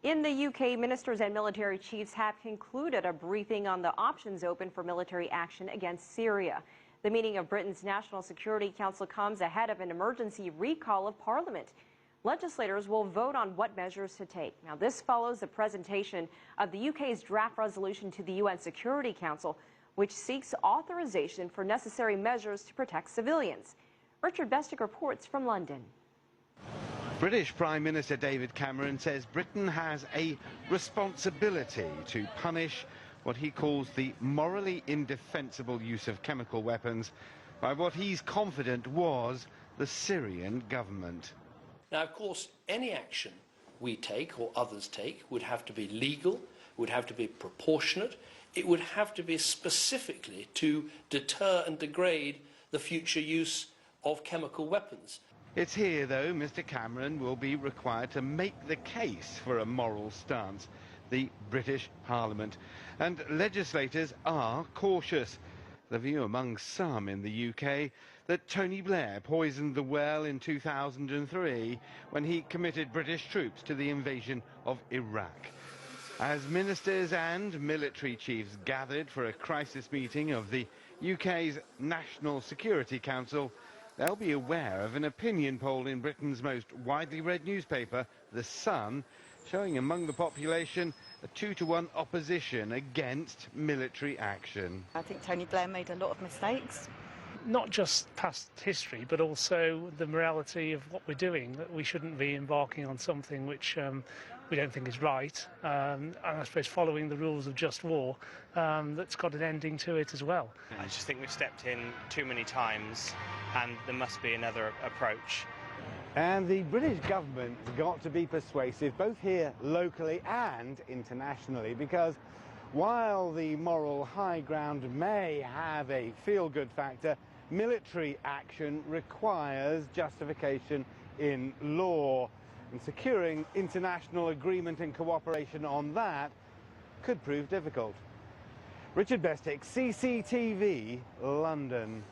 In the UK, ministers and military chiefs have concluded a briefing on the options open for military action against Syria. The meeting of Britain's National Security Council comes ahead of an emergency recall of Parliament. Legislators will vote on what measures to take. Now, this follows the presentation of the UK's draft resolution to the UN Security Council, which seeks authorization for necessary measures to protect civilians. Richard Bestick reports from London. British Prime Minister David Cameron says Britain has a responsibility to punish what he calls the morally indefensible use of chemical weapons by what he's confident was the Syrian government. Now, of course, any action we take or others take would have to be legal, would have to be proportionate, it would have to be specifically to deter and degrade the future use of chemical weapons. It's here, though, Mr Cameron will be required to make the case for a moral stance, the British Parliament. And legislators are cautious. The view among some in the UK that Tony Blair poisoned the well in 2003 when he committed British troops to the invasion of Iraq. As ministers and military chiefs gathered for a crisis meeting of the UK's National Security Council, they'll be aware of an opinion poll in Britain's most widely read newspaper, The Sun, showing among the population a 2-to-1 opposition against military action. I think Tony Blair made a lot of mistakes. Not just past history, but also the morality of what we're doing, that we shouldn't be embarking on something which we don't think is right, and I suppose following the rules of just war, that's got an ending to it as well. I just think we've stepped in too many times and there must be another approach. And the British government's got to be persuasive, both here locally and internationally, because while the moral high ground may have a feel-good factor, military action requires justification in law. And securing international agreement and cooperation on that could prove difficult. Richard Bestick, CCTV, London.